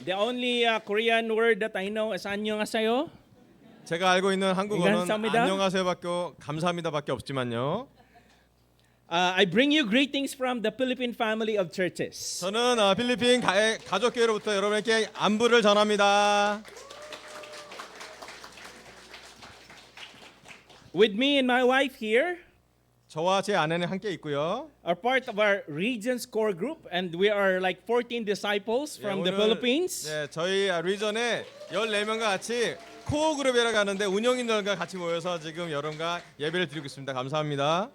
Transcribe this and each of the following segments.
The only Korean word that I know is 안녕하세요. 제가 알고 있는 한국어는 감사합니다. 안녕하세요밖에 감사합니다밖에 없지만요. I bring you greetings from the Philippine family of churches. 저는 필리핀 가족교회로부터 여러분에게 안부를 전합니다. With me and my wife here 저와 제 아내는 함께 있고요. are part of our region's core group, and we are like 14 disciples from the Philippines. 네, 저희 리전에 14명과 같이 코어 그룹이라고 하는데 운영인들과 같이 모여서 지금 여러분과 예배를 드리고 있습니다. 감사합니다.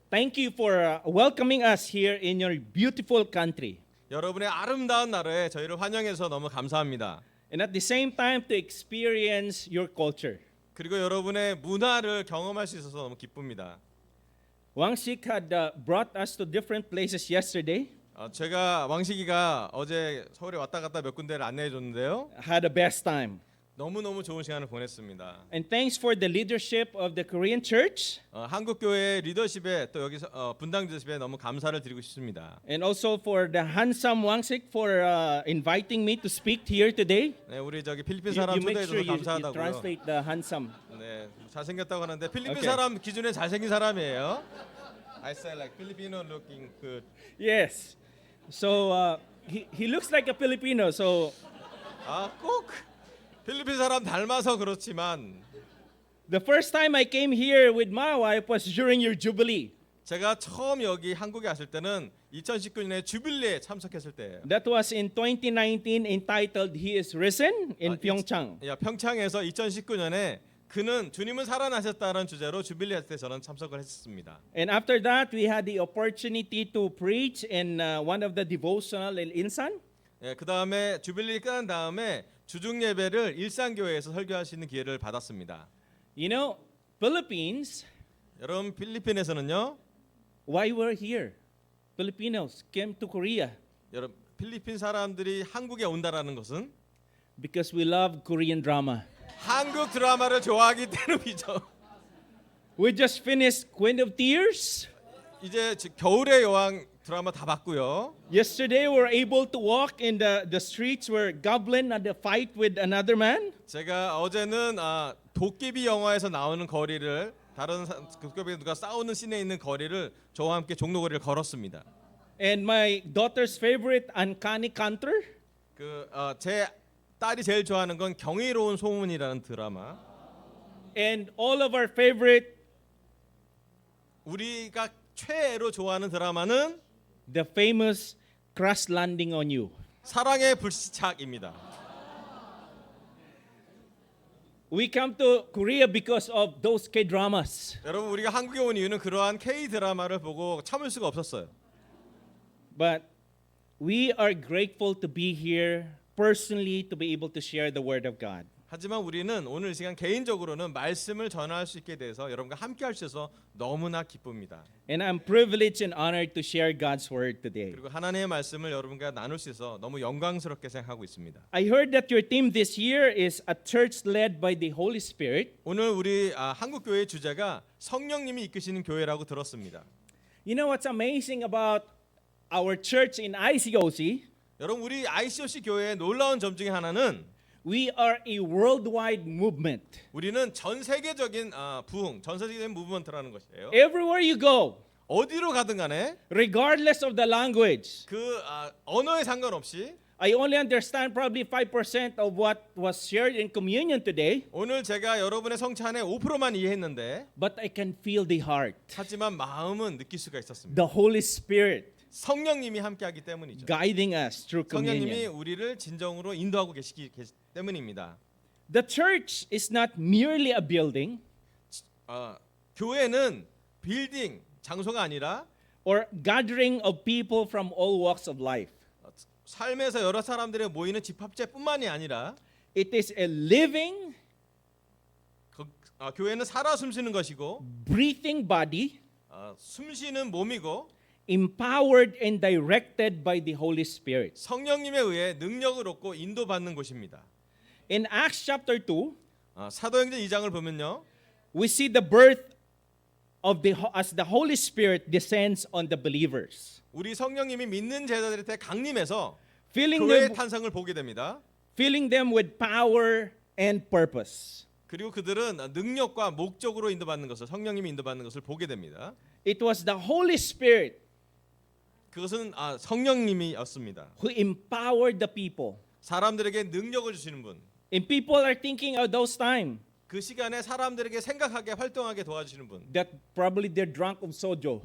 Thank you for welcoming us here in your beautiful country. 여러분의 아름다운 나라에 저희를 환영해서 너무 감사합니다. And at the same time to experience your culture. 그리고 여러분의 문화를 경험할 수 있어서 너무 기쁩니다. Wangsik had brought us to different places yesterday. 제가 왕식이가 어제 서울에 왔다 갔다 몇 군데를 안내해 줬는데요. Had a best time. 너무너무 좋은 시간을 보냈습니다. And thanks for the leadership of the Korean church. 한국 교회 리더십에 또 여기서 분당 리더십에 너무 감사를 드리고 싶습니다. And also for the handsome Wangsik for inviting me to speak here today. 네, 우리 저기 필리핀 You, 사람 you make 초대해 sure 줘서 you 감사하다고요. translate the handsome. 네, 잘생겼다고 하는데 필리핀 Okay. 사람 기준에 잘생긴 사람이에요. I say like Filipino looking good. Yes. So he looks like a Filipino. So 꼭 필리핀 사람 닮아서 그렇지만 the first time I came here with my wife was during your jubilee. 제가 처음 여기 한국에 왔을 때는 2019년에 주빌리에 참석했을 때예요. That was in 2019 entitled He is Risen in Pyeongchang. 평창에서 2019년에 그는 주님은 살아나셨다는 주제로 주빌리 할 때 저는 참석을 했습니다. And after that we had the opportunity to preach in one of the devotional in Insan. 그 다음에 주빌리 끝난 다음에 주중 예배를 일산교회에서 설교할 수 있는 기회를 받았습니다. You know, Philippines, 여러분 필리핀에서는요. why we're here? Filipinos came to Korea 여러분 필리핀 사람들이 한국에 온다라는 것은 because we love Korean drama. 한국 드라마를 좋아하기 때문이죠. We just finished Queen of Tears. 이제 겨울의 여왕 드라마 다 봤고요. Yesterday we were able to walk in the streets where Goblin had a fight with another man. 제가 어제는 도깨비 영화에서 나오는 거리를 다른 도깨비 누가 싸우는 씬에 있는 거리를 저와 함께 종로거리를 걸었습니다. And my daughter's favorite, Uncanny Counter. 제 딸이 제일 좋아하는 건 경이로운 소문이라는 드라마. And all of our favorite, 우리가 최애로 좋아하는 드라마는 the famous Crash Landing on You. 사랑의 불시착입니다. We come to Korea because of those K-dramas. 여러분 우리가 한국에 온 이유는 그러한 K 드라마를 보고 참을 수가 없었어요. But we are grateful to be here personally to be able to share the word of God. 하지만 우리는 오늘 이 시간 개인적으로는 말씀을 전할 수 있게 돼서 여러분과 함께 할 수 있어서 너무나 기쁩니다. And I'm privileged and honored to share God's word today. 그리고 하나님의 말씀을 여러분과 나눌 수 있어 너무 영광스럽게 생각하고 있습니다. I heard that your theme this year is a church led by the Holy Spirit. 오늘 우리 한국 교회의 주제가 성령님이 이끄시는 교회라고 들었습니다. You know what's amazing about our church in ICOC? 여러분 우리 ICOC 교회의 놀라운 점 중에 하나는 We are a worldwide movement. 우리는 전 세계적인 부흥, 전 세계적인 무브먼트라는 것이에요. Everywhere you go, 어디로 가든 간에 regardless of the language. 언어에 상관없이 I only understand probably 5% of what was shared in communion today, 오늘 제가 여러분의 성찬의 5%만 이해했는데 but I can feel the heart. 하지만 마음은 느낄 수가 있었습니다. The Holy Spirit 성령님이 함께하기 때문이죠. guiding us through 성령님이 communion. 우리를 진정으로 인도하고 계시기 때문입니다. The church is not merely a building 교회는 빌딩 장소가 아니라 or gathering of people from all walks of life. 삶에서 여러 사람들이 모이는 집합체뿐만이 아니라 It is a living, 교회는 살아 숨쉬는 것이고 breathing body 숨쉬는 몸이고 empowered and directed by the Holy Spirit. 성령님에 의해 능력을 얻고 인도받는 곳입니다. In Acts chapter 2, 사도행전 2장을 보면요. we see the birth of as the Holy Spirit descends on the believers. 우리 성령님이 믿는 제자들한테 강림해서 filling 교회의 them, 탄생을 보게 됩니다. filling them with power and purpose. 그리고 그들은 능력과 목적으로 인도받는 것을 성령님이 인도받는 것을 보게 됩니다. It was the Holy Spirit 그것은 성령님이었습니다. who empowered the people. 사람들에게 능력을 주시는 분. And people are thinking of those times 그 시간에 사람들에게 생각하게 활동하게 도와주시는 분. that probably they're drunk of sojo,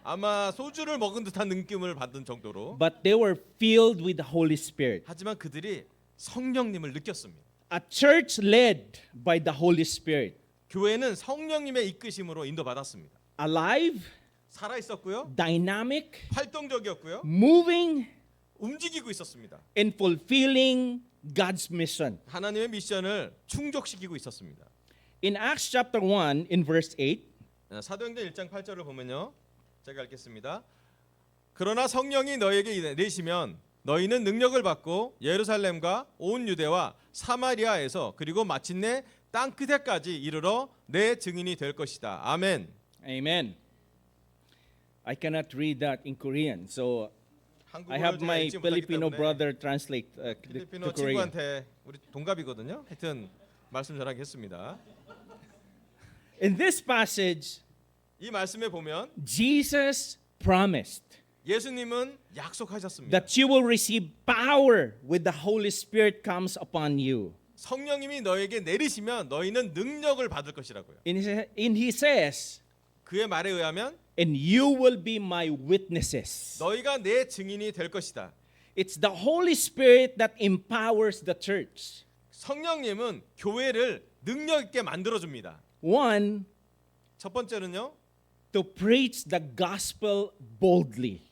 아마 소주를 먹은 듯한 느낌을 받은 정도로. but they were filled with the Holy Spirit. 하지만 그들이 성령님을 느꼈습니다. A church led by the Holy Spirit, 교회는 성령님의 이끄심으로 인도받았습니다. alive, 살아 있었고요. dynamic, 활동적이었고요. moving, 움직이고 있었습니다. and fulfilling God's mission. 하나님의 미션을 충족시키고 있었습니다. In Acts chapter 1 in verse 8, 사도행전 1장 8절을 보면요. 제가 읽겠습니다. 그러나 성령이 너에게 내리시면 너희는 능력을 받고 예루살렘과 온 유대와 사마리아에서 그리고 마침내 땅 끝에까지 이르러 내 증인이 될 것이다. 아멘. amen. I cannot read that in Korean, so I 한국어를 have 제가 my 읽지 못하기 Filipino 때문에 brother translate 필리핀어 to Korean. 친구한테 우리 동갑이거든요. 하여튼 말씀 전하겠습니다. In this passage, 이 말씀에 보면 Jesus promised 예수님은 약속하셨습니다. that you will receive power when the Holy Spirit comes upon you. 성령님이 너에게 내리시면 너희는 능력을 받을 것이라고요. And he says, 그의 말에 의하면 and you will be my witnesses. 너희가 내 증인이 될 것이다. It's the Holy Spirit that empowers the church. 성령님은 교회를 능력 있게 만들어 줍니다. One, 첫 번째는요. to preach the gospel boldly.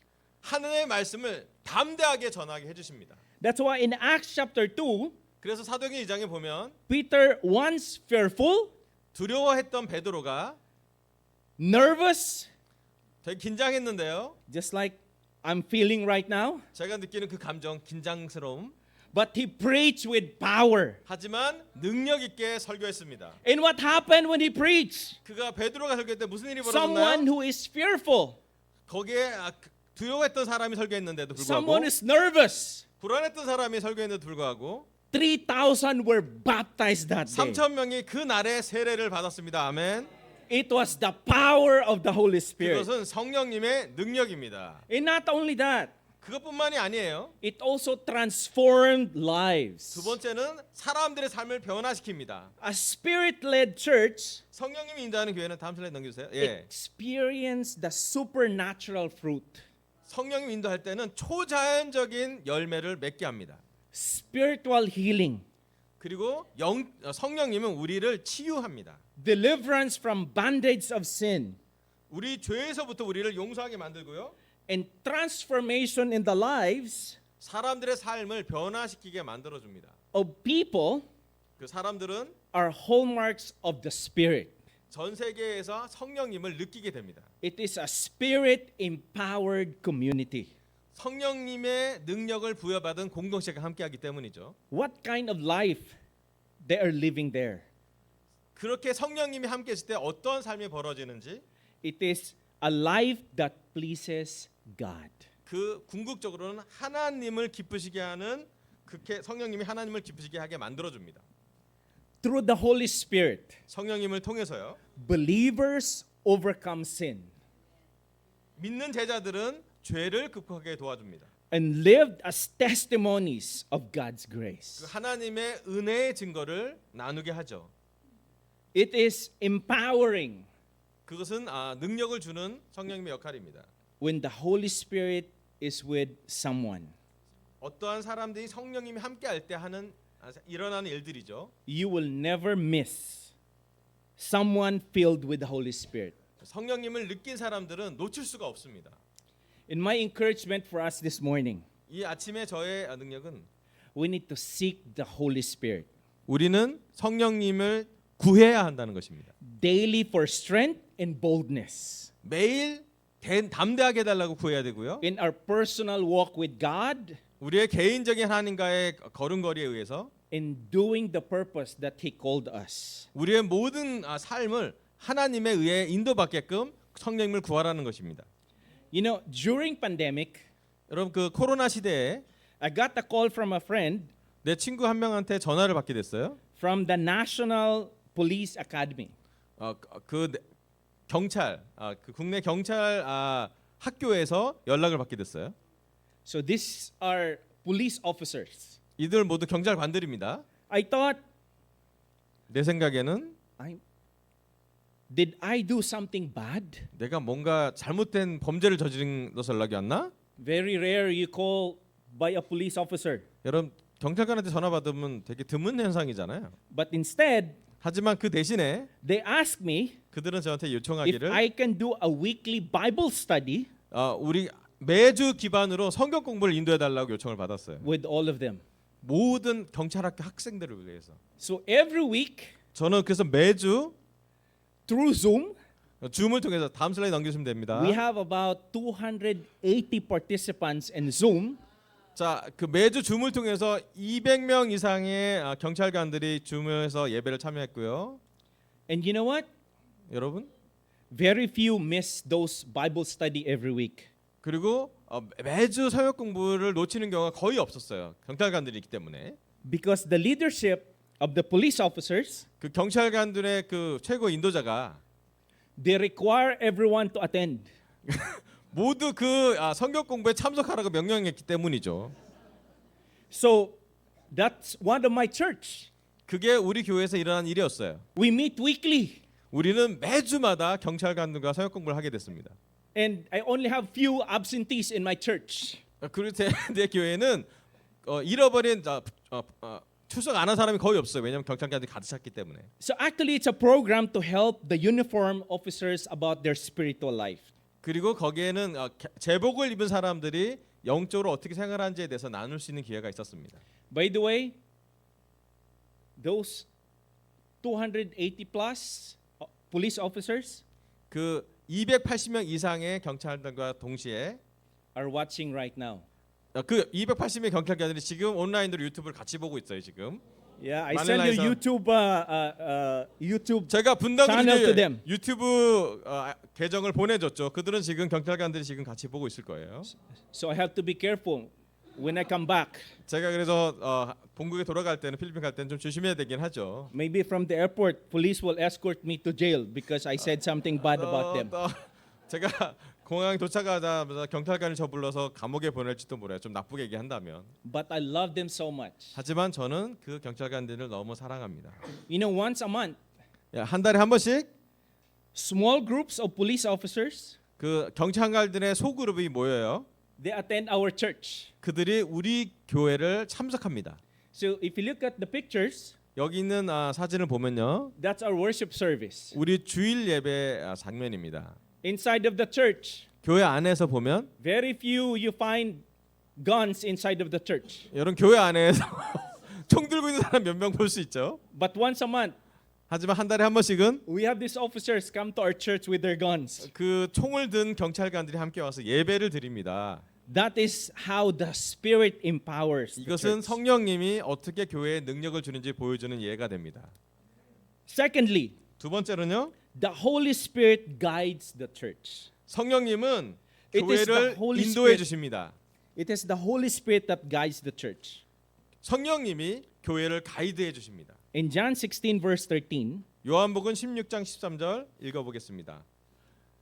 하나님의 말씀을 담대하게 전하게 해 주십니다. That's why in Acts chapter 2, 그래서 사도행전 2장에 보면 Peter, once fearful, 두려워했던 베드로가 nervous, 되게 긴장했는데요. just like I'm feeling right now, 제가 느끼는 그 감정, 긴장스러움. but he preached with power. 하지만 능력 있게 설교했습니다. And what happened when he preached? 그가 베드로가 설교할 때 무슨 일이 Someone 벌어졌나요? who is fearful, 거기에 두려워했던 사람이 설교했는데도 someone 불구하고 is nervous. 불안했던 사람이 설교했는데도 불구하고 3,000 were baptized that day. 3천 명이 그 날에 세례를 받았습니다. 아멘. It was the power of the Holy Spirit. 그것은 성령님의 능력입니다. And not only that, 그것뿐만이 아니에요. it also transformed lives. 두 번째는 사람들의 삶을 변화시킵니다. A spirit-led church 성령님이 인도하는 교회는 다음 슬라이드 넘겨주세요. 예. experience the supernatural fruit. 성령님 인도할 때는 초자연적인 열매를 맺게 합니다. Spiritual healing, 그리고 성령님은 우리를 치유합니다. deliverance from bondage of sin, 우리 죄에서부터 우리를 용서하게 만들고요. and transformation in the lives 사람들의 삶을 변화시키게 만들어 줍니다. of people 그 사람들은 are hallmarks of the Spirit. 전 세계에서 성령님을 느끼게 됩니다. It is a spirit-empowered community. 성령님의 능력을 부여받은 공동체가 함께하기 때문이죠. What kind of life they are living there? 그렇게 성령님이 함께했을 때 어떤 삶이 벌어지는지 It is a life that pleases God. 그 궁극적으로는 하나님을 기쁘시게 하는 그렇게 성령님이 하나님을 기쁘시게 하게 만들어 줍니다. Through the Holy Spirit, 성령님을 통해서요. believers overcome sin 믿는 제자들은 죄를 극복하게 도와줍니다. and lived as testimonies of God's 그 grace. 하나님의 은혜의 증거를 나누게 하죠. It is empowering 그것은 능력을 주는 성령님의 역할입니다. when the Holy Spirit is with someone. 어떠한 사람들이 성령님이 함께할 때 하는 일어나는 일들이죠. You will never miss someone filled with the Holy Spirit. 성령님을 느낀 사람들은 놓칠 수가 없습니다. In my encouragement for us this morning, 이 아침에 저의 능력은 we need to seek the Holy Spirit 우리는 성령님을 구해야 한다는 것입니다. daily for strength and boldness 매일 담대하게 해달라고 구해야 되고요. in our personal walk with God, 우리의 개인적인 하나님과의 걸음걸이에 의해서 in doing the purpose that He called us. 우리의 모든 삶을 하나님에 의해 인도받게끔 성령님을 구하라는 것입니다. You know, during pandemic, 여러분 그 코로나 시대에 I got a call from a friend 내 친구 한 명한테 전화를 받게 됐어요. from the National Police Academy. 그 경찰, 그 국내 경찰 학교에서 연락을 받게 됐어요. So these are police officers. 이들 모두 경찰관들입니다. I thought, 내 생각에는 did I do something bad? 내가 뭔가 잘못된 범죄를 저지른 것을 연락이 왔나? Very rare you call by a police officer. 여러분 경찰관한테 전화 받으면 되게 드문 현상이잖아요. But instead, 하지만 그 대신에 they asked me 그들은 저한테 if 요청하기를 I can do a weekly Bible study 우리 매주 기반으로 성경 공부를 인도해 달라고 요청을 받았어요. with all of them. 모든 경찰학교 학생들을 위해서. So every week 저는 그래서 매주 through Zoom, 줌을 통해서 다음 슬라이드 넘기시면 됩니다. we have about 280 participants in Zoom. 자, 그 매주 줌을 통해서 200명 이상의 경찰관들이 줌에서 예배를 참여했고요. And you know what? 여러분, Very few miss those Bible study every week. 그리고 매주 성역 공부를 놓치는 경우가 거의 없었어요. 경찰관들이 있기 때문에. Because the leadership of the police officers, 그 경찰관들의 그 최고 인도자가 they require everyone to attend. 모두 그 성경 공부에 참석하라고 명령했기 때문이죠. So that's one of my church. 그게 우리 교회에서 일어난 일이었어요. We meet weekly. 우리는 매주마다 경찰관들과 성역 공부를 하게 됐습니다. And I only have few absentees in my church. 그리고 내 교회는 잃어버린 출석 안 한 사람이 거의 없어요. 왜냐하면 경찰관들이 가득 찼기 때문에. So actually it's a program to help the uniform officers about their spiritual life. 그리고 거기에는 제복을 입은 사람들이 영적으로 어떻게 생활하는지에 대해서 나눌 수 있는 기회가 있었습니다. By the way, those 280 plus police officers 그 280명 이상의 경찰관과 동시에 are watching right now. 그 280명 경찰관들이 지금 온라인으로 유튜브를 같이 보고 있어요. 지금. Yeah, I send you 마닐라에서 YouTube 제가 channel to them. 분당으로 유튜브 계정을 보내줬죠. 그들은 지금 경찰관들이 지금 같이 보고 있을 거예요. So I have to be careful when I come back. 제가 그래서 본국에 돌아갈 때는 필리핀 갈 때는 좀 조심해야 되긴 하죠. Maybe from the airport, police will escort me to jail because I said something bad about them. 제가 공항에 도착하자마자 경찰관을 저 불러서 감옥에 보낼지도 몰라요. 좀 나쁘게 얘기한다면. But I love them so much. 하지만 저는 그 경찰관들을 너무 사랑합니다. You know, once a month, 한 달에 한 번씩 small groups of police officers, 그 경찰관들의 소그룹이 모여요. they attend our church. 그들이 우리 교회를 참석합니다. So if you look at the pictures, 여기 있는 사진을 보면요, that's our worship service. 우리 주일 예배 장면입니다. Inside of the church, 교회 안에서 보면 very few you find guns inside of the church. 여러분 교회 안에서 총 들고 있는 사람 몇 명 볼 수 있죠. But once a month, 하지만 한 달에 한 번씩은 we have these officers come to our church with their guns. 그 총을 든 경찰관들이 함께 와서 예배를 드립니다. That is how the Spirit empowers the 이것은 church. 성령님이 어떻게 교회에 능력을 주는지 보여주는 예가 됩니다. Secondly, 두 번째로는요, the Holy Spirit guides the church. 성령님은 It is the 교회를 Holy 인도해 Spirit. 주십니다. It is the Holy Spirit that guides the church. 성령님이 교회를 가이드해 주십니다. In John 16 verse 13, 요한복음 16장 13절 읽어보겠습니다.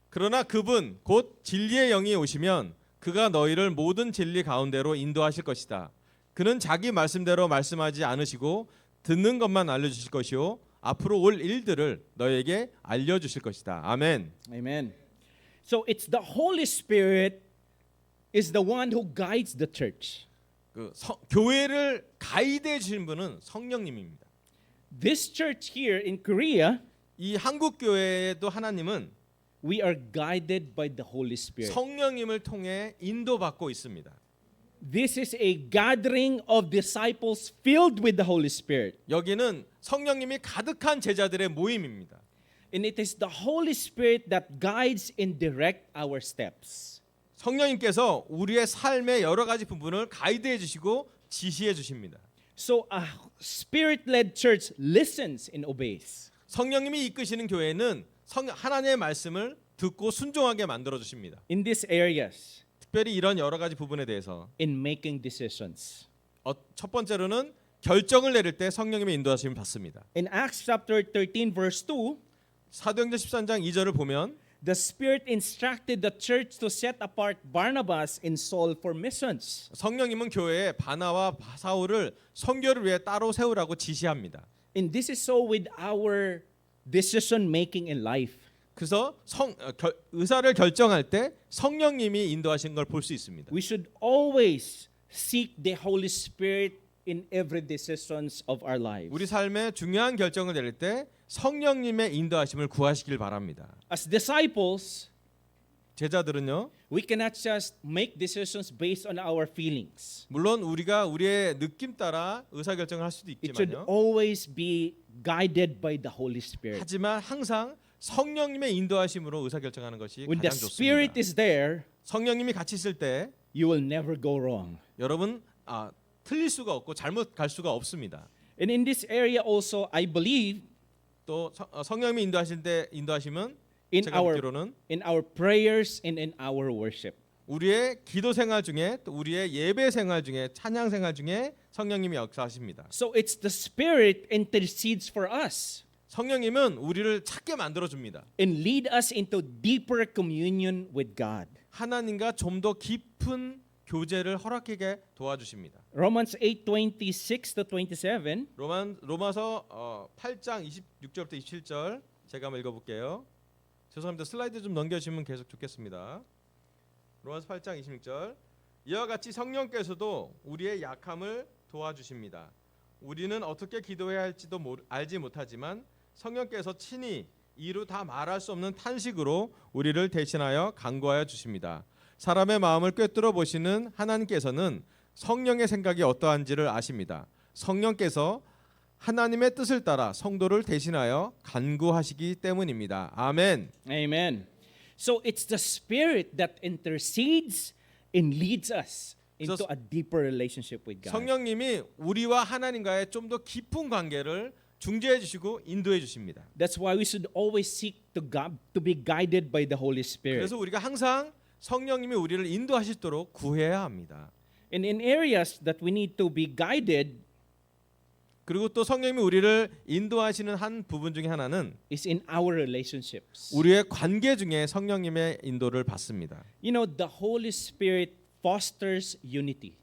그러나 그분 곧 진리의 영이 오시면 그가 너희를 모든 진리 가운데로 인도하실 것이다. 그는 자기 말씀대로 말씀하지 않으시고 듣는 것만 알려주실 것이요 앞으로 올 일들을 너희에게 알려주실 것이다. 아멘. amen. So it's the Holy Spirit is the one who guides the church. 교회를 가이드해 주신 분은 성령님입니다. This church here in Korea, 이 한국 교회에도 하나님은 we are guided by the Holy Spirit. 성령님을 통해 인도받고 있습니다. This is a gathering of disciples filled with the Holy Spirit. 여기는 성령님이 가득한 제자들의 모임입니다. And it is the Holy Spirit that guides and direct our steps. 성령님께서 우리의 삶의 여러 가지 부분을 가이드해 주시고 지시해 주십니다. So a spirit-led church listens and obeys. 성령님이 이끄시는 교회는 하나님의 말씀을 듣고 순종하게 만들어 주십니다. In these areas, 특별히 이런 여러 가지 부분에 대해서 in making decisions. 첫 번째로는 결정을 내릴 때 성령님의 인도하심을 받습니다. In Acts chapter 13 verse 2, 사도행전 13장 2절을 보면 the Spirit instructed the church to set apart Barnabas and Saul for missions. 성령님은 교회에 바나와 사울을 선교를 위해 따로 세우라고 지시합니다. And this is so with our decision making in life. 그래서 의사를 결정할 때 성령님이 인도하신 걸 볼 수 있습니다. We should always seek the Holy Spirit in every decisions of our lives. 우리 삶에 중요한 결정을 내릴 때 성령님의 인도하심을 구하시길 바랍니다. As disciples, 제자들은요, we cannot just make decisions based on our feelings. 물론 우리가 우리의 느낌 따라 의사 결정을 할 수도 It should 있지만요. always be guided by the Holy Spirit. 하지만 항상 성령님의 인도하심으로 의사 결정하는 것이 When the 가장 Spirit 좋습니다. is there, 성령님이 같이 있을 때 you will never go wrong. 여러분 틀릴 수가 없고 잘못 갈 수가 없습니다. And in this area also, I believe 또 성령님이 인도하실 때 인도하심은 in 제가 듣기로는 in our prayers and in our worship. 우리의 기도 생활 중에 또 우리의 예배 생활 중에 찬양 생활 중에 성령님이 역사하십니다. So it's the Spirit intercedes for us 성령님은 우리를 찾게 만들어 줍니다. and lead us into deeper communion with God. 하나님과 좀 더 깊은 교제를 허락하게 도와주십니다. Romans 8:26 to 27. 로마서 8장 26절부터 27절 제가 한번 읽어볼게요. 죄송합니다. 슬라이드 좀 넘겨주시면 계속 좋겠습니다. 로마서 8장 26절 이와 같이 성령께서도 우리의 약함을 도와주십니다. 우리는 어떻게 기도해야 할지도 알지 못하지만 성령께서 친히 이루 다 말할 수 없는 탄식으로 우리를 대신하여 간구하여 주십니다. 사람의 마음을 꿰뚫어 보시는 하나님께서는 성령의 생각이 어떠한지를 아십니다. 성령께서 하나님의 뜻을 따라 성도를 대신하여 간구하시기 때문입니다. 아멘. Amen. So it's the Spirit that intercedes and leads us into a deeper relationship with God. 성령님이 우리와 하나님과의 좀 더 깊은 관계를 중재해 주시고 인도해 주십니다. That's why we should always seek to be guided by the Holy Spirit. 그래서 우리가 항상 성령님이 우리를 인도하시도록 구해야 합니다. And in areas that we need to be guided 그리고 또 성령님이 우리를 인도하시는 한 부분 중에 하나는 is in our relationships. 우리의 관계 중에 성령님의 인도를 받습니다. You know, the Holy Spirit fosters unity,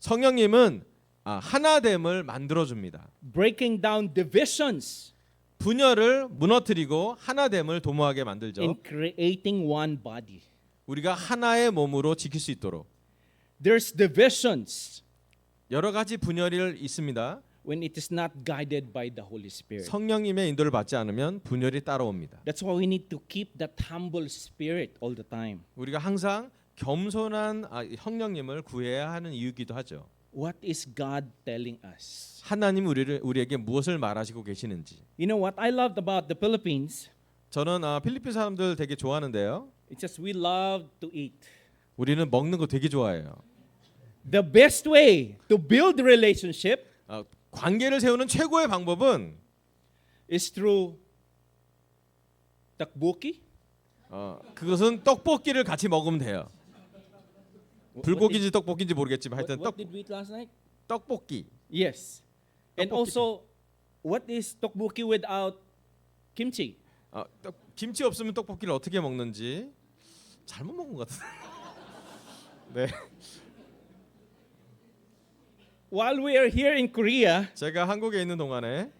성령님은 하나됨을 만들어 줍니다. breaking down divisions 분열을 무너뜨리고 하나됨을 도모하게 만들죠. and creating one body. 우리가 하나의 몸으로 지킬 수 있도록. There's divisions 여러 가지 분열이 있습니다. when it is not guided by the Holy Spirit. 성령님의 인도를 받지 않으면 분열이 따라옵니다. That's why we need to keep that humble spirit all the time. 우리가 항상 겸손한 성령님을 구해야 하는 이유이기도 하죠. What is God telling us? 하나님 우리에게 무엇을 말하시고 계시는지. You know what I loved about the Philippines? 저는 필리핀 사람들 되게 좋아하는데요. It's just we love to eat. 우리는 먹는 거 되게 좋아해요. The best way to build relationship 관계를 세우는 최고의 방법은 is through tteokbokki. 그것은 떡볶이를 같이 먹으면 돼요. 불고기인지 떡볶이인지 모르겠지만 하여튼 What did we eat last night? 떡볶이. Yes. And Tteokbokki. also, what is tteokbokki without kimchi? 김치 없으면 떡볶이를 어떻게 먹는지 잘못 먹은 것 같은데. 네. While we are here in Korea, 제가 한국에 있는 동안에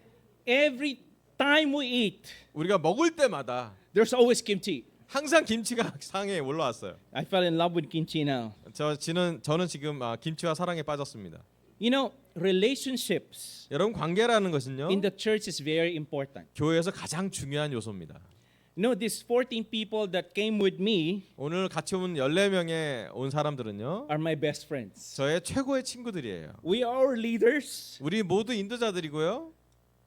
every time we eat, 우리가 먹을 때마다 there's always kimchi. 항상 김치가 상에 올라왔어요. I fell in love with kimchi now. 저는 지금 김치와 사랑에 빠졌습니다. You know, relationships 여러분 관계라는 것은요. in the church is very important. 교회에서 가장 중요한 요소입니다. You know, these 14 people that came with me 오늘 같이 온 14명의 온 사람들은요. are my best friends. 저의 최고의 친구들이에요. We are our leaders. 우리 모두 인도자들이고요.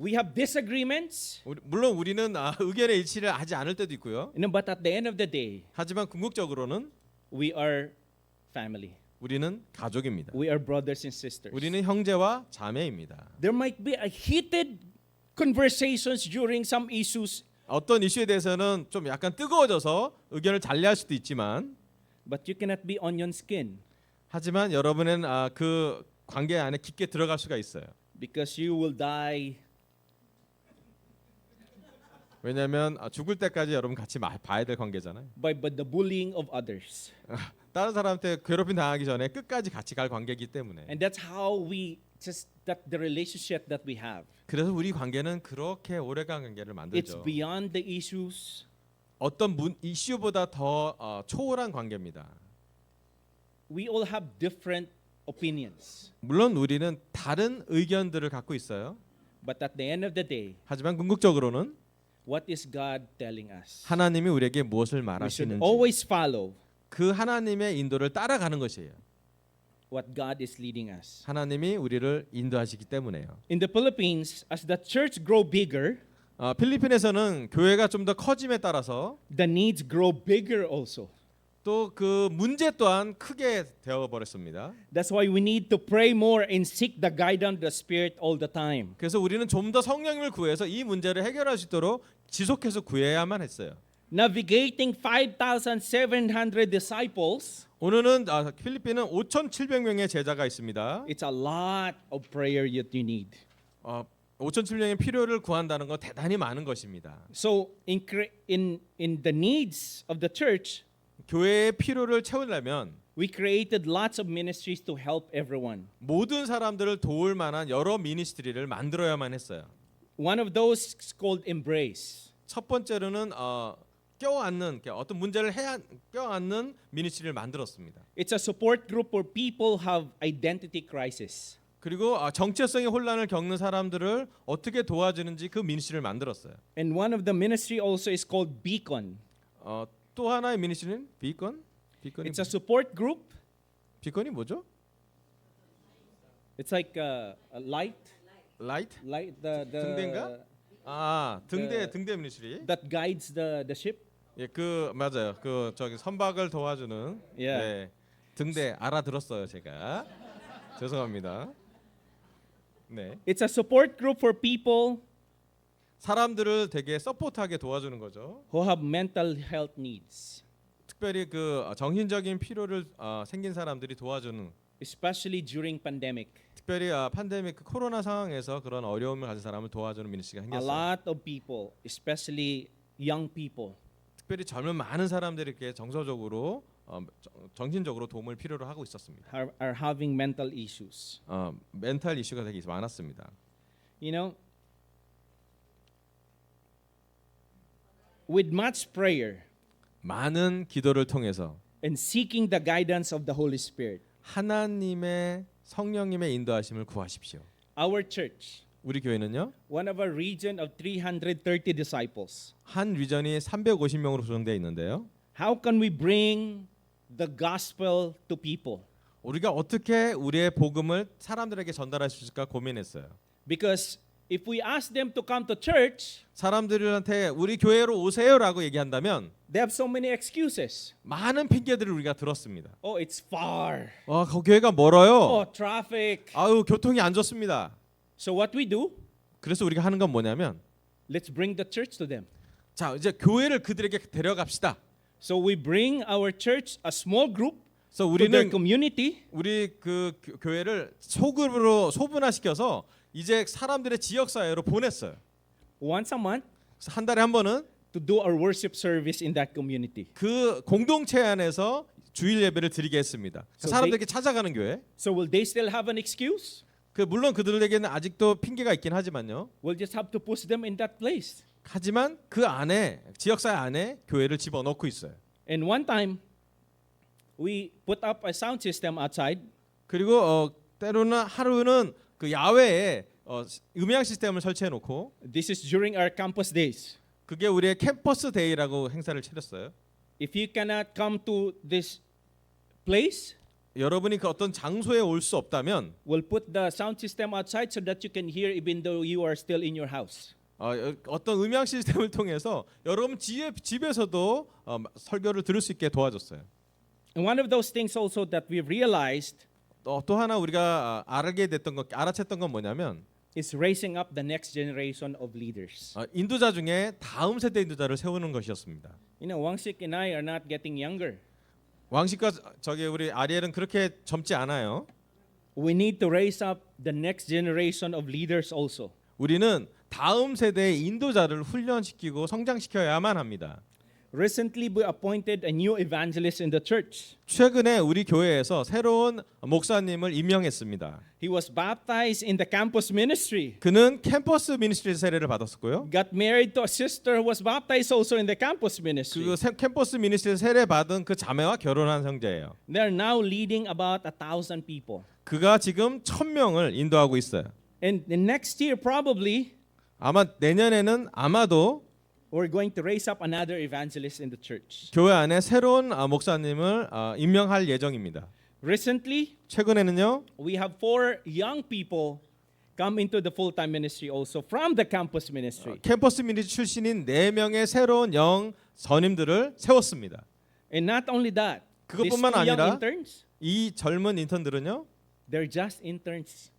We have disagreements, 물론 우리는 의견의 일치를 하지 않을 때도 있고요. you know, but at the end of the day, 하지만 궁극적으로는 we are family. 우리는 가족입니다. We are brothers and sisters. 우리는 형제와 자매입니다. There might be a heated conversations during some issues. 어떤 이슈에 대해서는 좀 약간 뜨거워져서 의견을 달리할 수도 있지만 But you cannot be onion skin 하지만 여러분은 그 관계 안에 깊게 들어갈 수가 있어요. because you will die 왜냐하면 죽을 때까지 여러분 같이 봐야 될 관계잖아요. by the bullying of others. 다른 사람한테 괴롭힘 당하기 전에 끝까지 같이 갈 관계이기 때문에. And that's how that the relationship that we have. 그래서 우리 관계는 그렇게 오래간 관계를 It's 만들죠. beyond the issues. 어떤 이슈보다 더 초월한 관계입니다. We all have different opinions. 물론 우리는 다른 의견들을 갖고 있어요. But at the end of the day, 하지만 궁극적으로는 what is God telling us? 하나님이 우리에게 무엇을 We should 말하시는지 always follow 그 하나님의 인도를 따라가는 것이에요. what God is leading us. 하나님이 우리를 인도하시기 때문에요. In the Philippines, as the church grow bigger, 필리핀에서는 교회가 좀 더 커짐에 따라서 the needs grow bigger also. 또 그 문제 또한 크게 되어 버렸습니다. That's why we need to pray more and seek the guidance of the Spirit all the time. 그래서 우리는 좀 더 성령님을 구해서 이 문제를 해결할 수 있도록 지속해서 구해야만 했어요. Navigating 5,700 disciples, 오늘은 필리핀은 5,700명의 제자가 있습니다. it's a lot of prayer that you need. 5,700명의 필요를 구한다는 건 대단히 많은 것입니다. So in the needs of the church, 교회의 필요를 채우려면 we created lots of ministries to help everyone. 모든 사람들을 도울 만한 여러 미니스트리를 만들어야만 했어요. One of those is called Embrace. 첫 번째로는 껴안는 어떤 문제를 껴안는 미니스트리를 만들었습니다. It's a support group where people have identity crisis. 그리고 정체성의 혼란을 겪는 사람들을 어떻게 도와주는지 그 미니스트리를 만들었어요. And one of the ministry also is called Beacon. 또 하나의 미니스트리는 비건? 비건이 It's a support group. 비건이 뭐죠? It's like a light, 라이트? the 등대인가? 등대 미니스트리. that guides the ship. 예, 그 맞아요. 그 저기 선박을 도와주는 Yeah. 네, 등대 알아들었어요, 제가. 죄송합니다. 네. It's a support group for people 사람들을 되게 서포트하게 도와주는 거죠. who have mental health needs, 특별히 그 정신적인 필요를 생긴 사람들이 도와주는 especially during pandemic. 특별히 팬데믹 코로나 상황에서 그런 어려움을 가진 사람을 도와주는 미니스트리가 A 생겼어요. lot of people, especially young people, 특별히 젊은 많은 사람들이 이렇게 정서적으로 정신적으로 도움을 필요로 하고 있었습니다. are having mental issues. 멘탈 이슈가 되게 많았습니다. You know, with much prayer 많은 기도를 통해서 and seeking the guidance of the Holy Spirit, 하나님의 성령님의 인도하심을 구하십시오. our church, 우리 교회는요. one of a region of 330 disciples, 한 리전이 350명으로 구성되어 있는데요. how can we bring the gospel to people? 우리가 어떻게 우리의 복음을 사람들에게 전달할 수 있을까 고민했어요. Because if we ask them to come to church, 사람들한테 우리 교회로 오세요라고 얘기한다면 they have so many excuses. 많은 핑계들을 우리가 들었습니다. Oh, it's far. 그 교회가 멀어요. Oh, traffic. 아유, 교통이 안 좋습니다. So what we do? 그래서 우리가 하는 건 뭐냐면 Let's bring the church to them. 자, 이제 교회를 그들에게 데려갑시다. So we bring our church, a small group, 그래서 to their 우리는 community. 우리 그 교회를 소그룹으로 소분화시켜서 이제 사람들의 지역 사회로 보냈어요. Once a month 그래서 한 달에 한 번은 to do our worship service in that community. 그 공동체 안에서 주일 예배를 드리게 했습니다. So 사람들에게 찾아가는 교회. So will they still have an excuse? 물론 그들에게는 아직도 핑계가 있긴 하지만요. We'll just have to push them in that place. 하지만 그 안에 지역사회 안에 교회를 집어넣고 있어요. And one time, we put up a sound system outside. 그리고 때로는 하루는 그 야외에 음향 시스템을 설치해 놓고 This is during our campus days. 그게 우리의 캠퍼스 데이라고 행사를 치렀어요. If you cannot come to this place, 여러분이 그 어떤 장소에 올 수 없다면 we'll put the sound system outside so that you can hear even though you are still in your house. 어떤 음향 시스템을 통해서 여러분 집에서도 설교를 들을 수 있게 도와줬어요. And one of those things also that we've realized 또 하나 우리가 알아챘던 건 뭐냐면 is raising up the next generation of leaders. 인도자 중에 다음 세대 인도자를 세우는 것이었습니다. You know, Wangsik and I are not getting younger. 왕십과 저기 우리 아리엘은 그렇게 젊지 않아요. We need to raise up the next generation of leaders also. 우리는 다음 세대의 인도자를 훈련시키고 성장시켜야만 합니다. Recently, we appointed a new evangelist in the church. 최근에 우리 교회에서 새로운 목사님을 임명했습니다. He was baptized in the campus ministry. 그는 캠퍼스 미니스트리 세례를 받았었고요. Got married to a sister who was baptized also in the campus ministry. 그 캠퍼스 미니스트리 세례 받은 그 자매와 결혼한 형제예요. They are now leading about 1,000 people. 그가 지금 1,000명을 인도하고 있어요. And the next year, probably, 아마 내년에는 아마도 we're going to raise up another evangelist in the church. 교회 안에 새로운 목사님을 임명할 예정입니다. Recently, 최근에는요. we have 4 young people come into the full-time ministry also from the campus ministry. 캠퍼스 미니스트리 출신인 4명의 새로운 영 선임들을 세웠습니다. And not only that, these 2 그것뿐만 young 아니라 interns, 이 젊은 인턴들은요. they're just interns,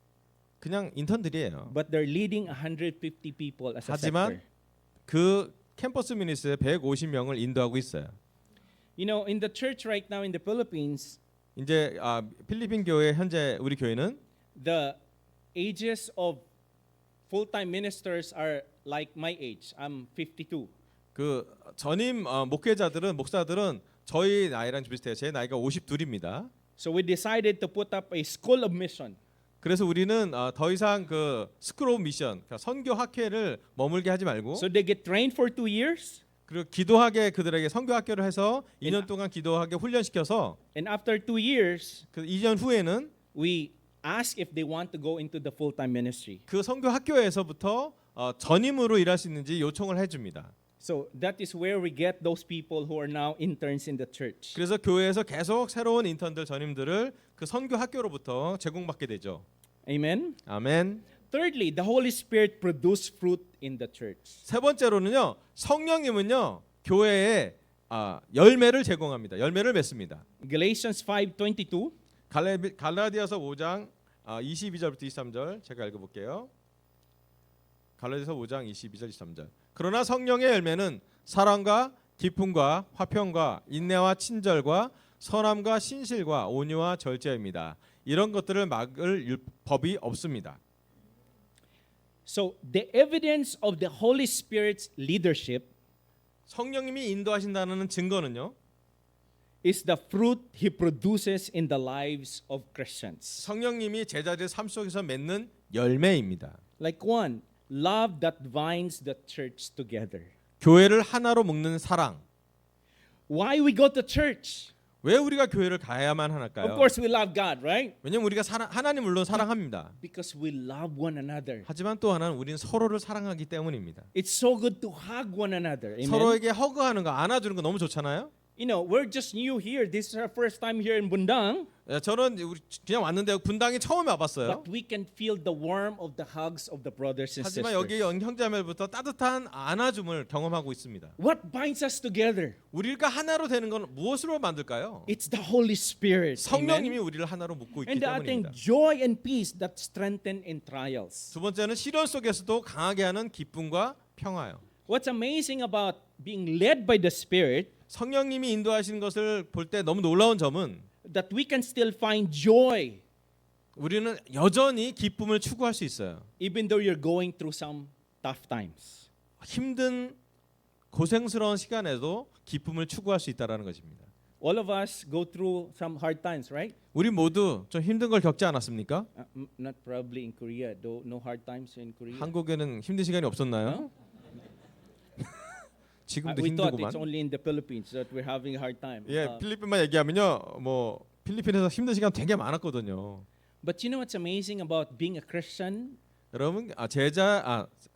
그냥 인턴들이에요. but they're leading 150 people as a 하지만 sector. 그 캠퍼스 미니스트리에 150명을 인도하고 있어요. You know, in the church right now in the Philippines, 이제 필리핀 교회 현재 우리 교회는 the ages of full-time ministers are like my age. I'm 52. 그 전임 목사들은 저희 나이랑 비슷해요. 제 나이가 52입니다. So we decided to put up a school of mission. 그래서 우리는 더 이상 그 스쿨 오브 미션, 그러니까 선교 학회를 머물게 하지 말고 So they get trained for 2 years, 그리고 기도하게 그들에게 선교 학교를 해서 2년 동안 기도하게 훈련시켜서 and after 2 years, 그 2년 후에는 we ask if they want to go into the full-time ministry. 그 선교 학교에서부터 전임으로 일할 수 있는지 요청을 해줍니다. So that is where we get those people who are now interns in the church. 그래서 교회에서 계속 새로운 인턴들 전임들을 그 선교 학교로부터 제공받게 되죠. Amen. 아멘. Thirdly, the Holy Spirit produce fruit in the church. 세 번째로는요. 성령님은요. 교회에 열매를 제공합니다. 열매를 맺습니다. Galatians 5:22. 갈라디아서 5장 22절부터 23절 제가 읽어볼게요. 갈라디아서 5장 22절 23절. 그러나 성령의 열매는 사랑과 기쁨과 화평과 인내와 친절과 선함과 신실과 온유와 절제입니다. 이런 것들을 막을 법이 없습니다. So the evidence of the Holy Spirit's leadership 성령님이 인도하신다는 증거는요. is the fruit he produces in the lives of Christians. 성령님이 제자들의 삶 속에서 맺는 열매입니다. Like one, love that binds the church together. 교회를 하나로 묶는 사랑. Why we go to church? 왜 우리가 교회를 가야만 Of 할까요? course we love God, right? 왜냐면 우리가 하나님 물론 사랑합니다. Because we love one another. 하지만 또 하나는 우리는 서로를 사랑하기 때문입니다. It's so good to hug one another. Amen. 서로에게 허그하는 거, 안아주는 거 너무 좋잖아요. You know, we're just new here. This is our first time here in Bundang, 저는 그냥 왔는데 분당에 처음 와봤어요. but we can feel the warmth of the hugs of the brothers and 하지만 sisters. 여기 형제자매부터 따뜻한 안아줌을 경험하고 있습니다. What binds us together? 우리가 하나로 되는 건 무엇으로 만들까요? It's the Holy Spirit. 성령님이 Amen. 우리를 하나로 묶고 있기 And the other thing, 때문입니다. joy and peace that strengthen in trials. 두 번째는 시련 속에서도 강하게 하는 기쁨과 평화요. What's amazing about being led by the Spirit, 성령님이 인도하시는 것을 볼 때 너무 놀라운 점은 that we can still find joy 우리는 여전히 기쁨을 추구할 수 있어요. even though you're going through some tough times. 힘든 고생스러운 시간에도 기쁨을 추구할 수 있다라는 것입니다. All of us go through some hard times, right? 우리 모두 좀 힘든 걸 겪지 않았습니까? Not probably in Korea, though no hard times in Korea. 한국에는 힘든 시간이 없었나요? No? 지금도 We thought 힘들구만. it's only in the Philippines that we're having a hard time. 예, 필리핀만 얘기하면요, 뭐 필리핀에서 힘든 시간 되게 많았거든요. But you know what's amazing about being a Christian? 여러분,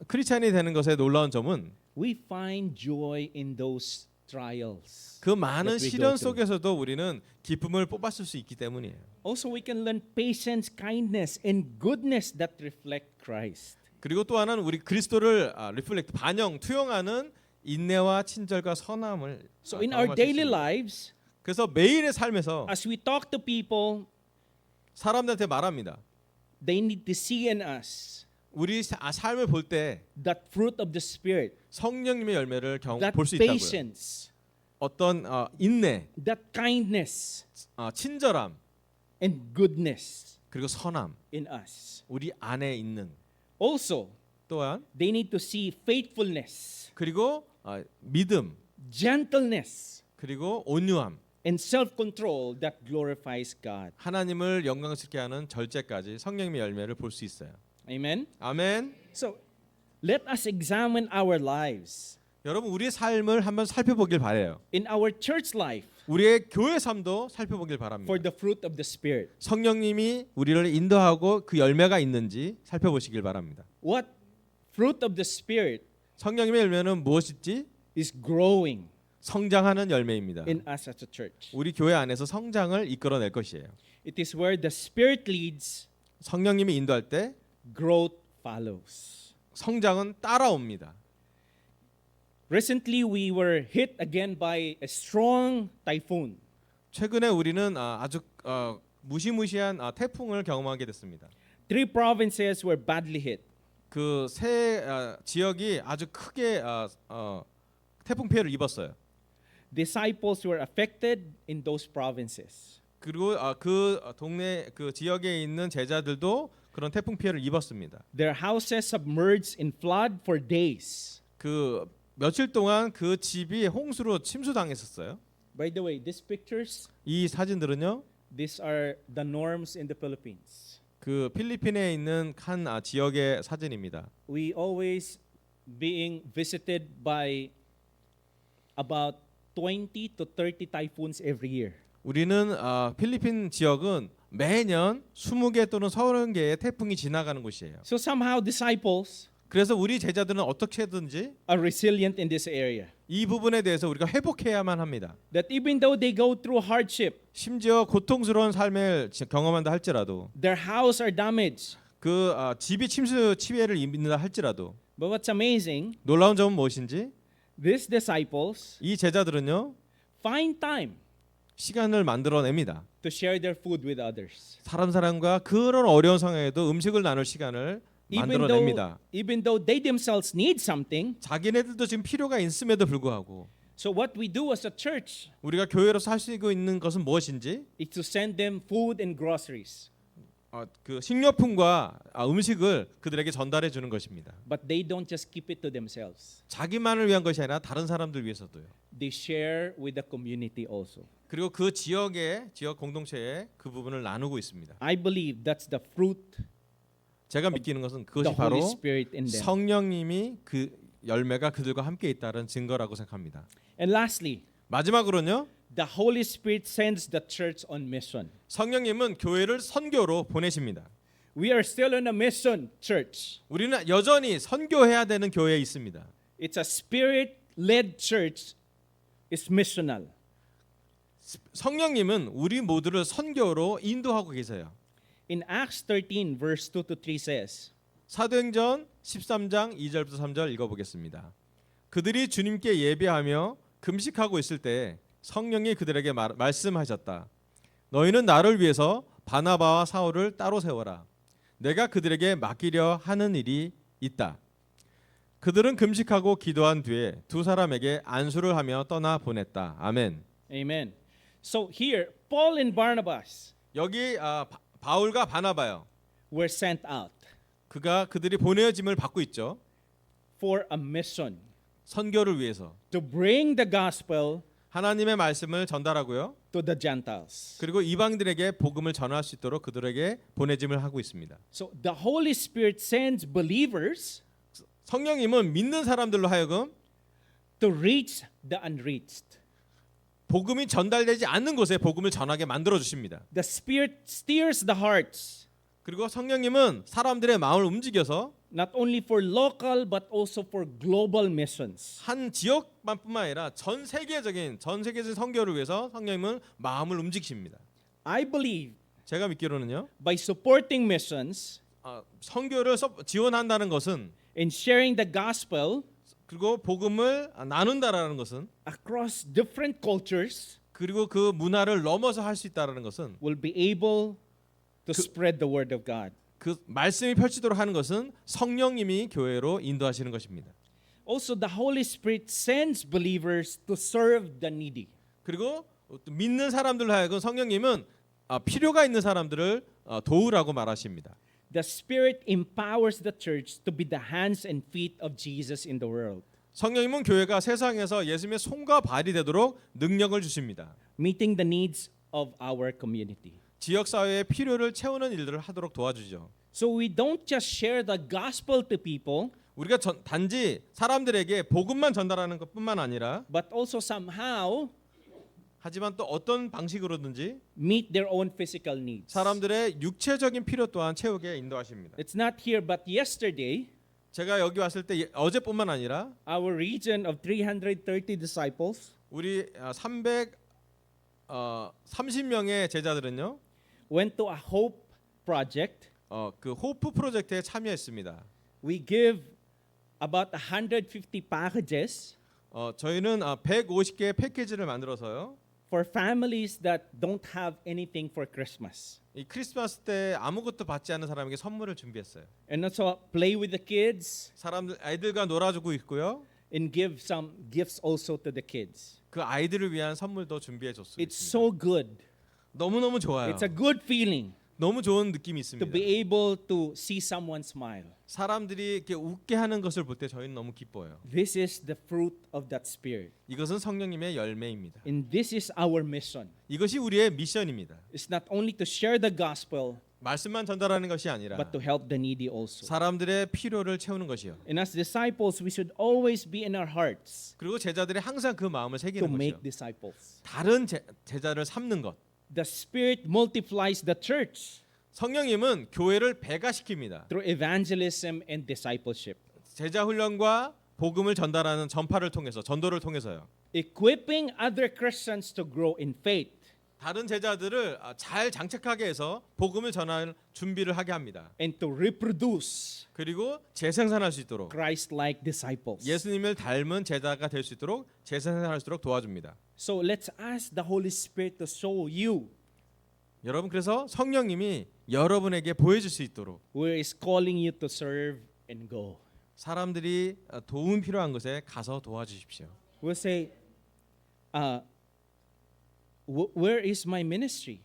크리스찬이 되는 것의 놀라운 점은 We find joy in those trials. 그 많은 that we 시련 go through. 속에서도 우리는 기쁨을 뽑았을 수 있기 때문이에요. Also, we can learn patience, kindness, and goodness that reflect Christ. 그리고 또 하나는 우리 그리스도를 리플렉트 투영하는 인내와 친절과 선함을 So in our 경험할 수 daily 있습니다. lives, 그래서 매일의 삶에서 as we talk to people, 사람들한테 말합니다. they need to see in us 우리 삶을 볼 때 that fruit of the Spirit, 성령님의 열매를 that 볼 수 있다고요. patience, 어떤 인내, that kindness 친절함, and goodness 그리고 선함, in us. 우리 안에 있는 Also, 또한 they need to see faithfulness, 그리고 믿음, gentleness, 그리고 온유함, and self-control that glorifies God. 하나님을 영광스럽게 하는 절제까지 성령님의 열매를 볼 수 있어요. Amen? 아멘. So, let us examine our lives. 여러분 우리의 삶을 한번 살펴보길 바래요. In our church life, 우리의 교회 삶도 살펴보길 바랍니다. for the fruit of the Spirit. 성령님이 우리를 인도하고 그 열매가 있는지 살펴보시길 바랍니다. What fruit of the Spirit 성령님의 열매는 무엇일지 is growing 성장하는 열매입니다. in us as a church? 우리 교회 안에서 성장을 이끌어낼 것이에요. It is where the Spirit leads, 성령님이 인도할 때 growth follows. 성장은 따라옵니다. Recently, we were hit again by a strong typhoon. 최근에 우리는 아주 무시무시한 태풍을 경험하게 됐습니다. 3 provinces were badly hit. 그 세 지역이 아주 크게 태풍 피해를 입었어요. Disciples were affected in those provinces. 그리고 그 동네 그 지역에 있는 제자들도 그런 태풍 피해를 입었습니다. Their houses submerged in flood for days. 그 며칠 동안 그 집이 홍수로 침수당했었어요. By the way, these pictures, 이 사진들은요. these are the norms in the Philippines. 그 필리핀에 있는 한 지역의 사진입니다. We always being visited by about 20 to 30 typhoons every year. 우리는 필리핀 지역은 매년 20개 또는 30개의 태풍이 지나가는 곳이에요. So somehow disciples 그래서 우리 제자들은 어떻게든지 are resilient in this area. 이 부분에 대해서 우리가 회복해야만 합니다. That even though they go through hardship, 심지어 고통스러운 삶을 경험한다 할지라도 their house are damaged. 그 집이 침해를 입는다 할지라도 But what's amazing, 놀라운 점은 무엇인지 these disciples 이 제자들은요 find time 시간을 만들어냅니다. to share their food with others. 사람과 그런 어려운 상황에도 음식을 나눌 시간을 만들어냅니다. Even though they themselves need something, 자기네들도 지금 필요가 있음에도 불구하고 so what we do as a church 우리가 교회로서 할 수 있는 것은 무엇인지 is to send them food and groceries. 그 식료품과 음식을 그들에게 전달해 주는 것입니다. But they don't just keep it to themselves. 자기만을 위한 것이 아니라 다른 사람들 위해서도요. They share with the community also. 그리고 그 지역 공동체에 그 부분을 나누고 있습니다. I believe that's the fruit 제가 믿기는 것은 the 그것이 바로 Holy Spirit in them. 성령님이 그 열매가 그들과 함께 있다는 증거라고 생각합니다. And lastly, 마지막으로는요. the Holy Spirit sends the church on mission. 성령님은 교회를 선교로 보내십니다. We are still on a mission, church. 우리는 여전히 선교해야 되는 교회에 있습니다. It's a spirit-led church. It's missional. 성령님은 우리 모두를 선교로 인도하고 계세요. In Acts 13 verse 2 to 3 says, 사도행전 13장 2절부터 3절 읽어보겠습니다. 그들이 주님께 예배하며 금식하고 있을 때 성령이 그들에게 말씀하셨다. 너희는 나를 위해서 바나바와 사울을 따로 세워라. 내가 그들에게 맡기려 하는 일이 있다. 그들은 금식하고 기도한 뒤에 두 사람에게 안수를 하며 떠나 보냈다. 아멘. Amen. So here, Paul and Barnabas 여기 바울과 바나바요. were sent out 그들이 보내짐을 받고 있죠. for a mission 선교를 위해서 to bring the gospel 하나님의 말씀을 전달하고요. to the Gentiles. 그리고 이방들에게 복음을 전할 수 있도록 그들에게 보내짐을 하고 있습니다. So the Holy Spirit sends believers 성령님은 믿는 사람들로 하여금 to reach the unreached. 복음이 전달되지 않는 곳에 복음을 전하게 만들어 주십니다. The Spirit steers the hearts 그리고 성령님은 사람들의 마음을 움직여서 not only for local but also for global missions. 한 지역만뿐만 아니라 전 세계적인 선교를 위해서 성령님은 마음을 움직이십니다. I believe 제가 믿기로는요. by supporting missions 선교를 지원한다는 것은 and sharing the gospel 그리고 복음을 나눈다라는 것은 across different cultures 그리고 그 문화를 넘어서 할 수 있다라는 것은 will be able to spread the word of God. 그 말씀이 펼치도록 하는 것은 성령님이 교회로 인도하시는 것입니다. Also, the Holy Spirit sends believers to serve the needy. 그리고 또 믿는 사람들로 하여금 성령님은 필요가 있는 사람들을 도우라고 말하십니다. The Spirit empowers the church to be the hands and feet of Jesus in the world, 성령님은 교회가 세상에서 예수님의 손과 발이 되도록 능력을 주십니다. meeting the needs of our community. 지역 사회의 필요를 채우는 일들을 하도록 도와주죠. So we don't just share the gospel to people, 우리가 단지 사람들에게 복음만 전달하는 것뿐만 아니라 but also somehow 하지만 또 어떤 방식으로든지 meet their own physical needs. 사람들의 육체적인 필요 또한 채우게 인도하십니다. It's not here, but yesterday, 제가 여기 왔을 때 어제뿐만 아니라 our region of 330 disciples 우리 330명의 제자들은요. went to a hope project. 그 호프 프로젝트에 참여했습니다. We give about 150 packages 저희는 150개의 패키지를 만들어서요. for families that don't have anything for Christmas. 이 크리스마스 때 아무것도 받지 않는 사람에게 선물을 준비했어요. And also play with the kids 사람들 아이들과 놀아주고 있고요. and give some gifts also to the kids. 그 아이들을 위한 선물도 준비해 줬습니다. It's so good. 너무너무 좋아요. It's a good feeling 너무 좋은 느낌이 to 있습니다. be able to see someone smile. 사람들이 이렇게 웃게 하는 것을 볼 때 저희는 너무 기뻐요. This is the fruit of that spirit. 이것은 성령님의 열매입니다. And this is our mission. 이것이 우리의 미션입니다. It's not only to share the gospel, 말씀만 전달하는 것이 아니라 but to help the needy also. 사람들의 필요를 채우는 것이요. And as disciples, we should always be in our hearts 그리고 제자들이 항상 그 마음을 to 새기는 make 것이요. disciples. 다른 제자를 삼는 것. The Spirit multiplies the church 성령님은 교회를 배가시킵니다. through evangelism and discipleship, 제자 훈련과 복음을 전달하는 전파를 통해서 전도를 통해서요. equipping other Christians to grow in faith 다른 제자들을 잘 장착하게 해서 복음을 전할 준비를 하게 합니다. and to reproduce 그리고 재생산할 수 있도록 Christ-like disciples. 예수님을 닮은 제자가 될 수 있도록 재생산할 수 있도록 도와줍니다. So let's ask the Holy Spirit to show you 여러분 그래서 성령님이 여러분에게 보여줄 수 있도록 where is calling you to serve and go. 사람들이 도움 필요한 것에 가서 도와주십시오. We'll say, where is my ministry?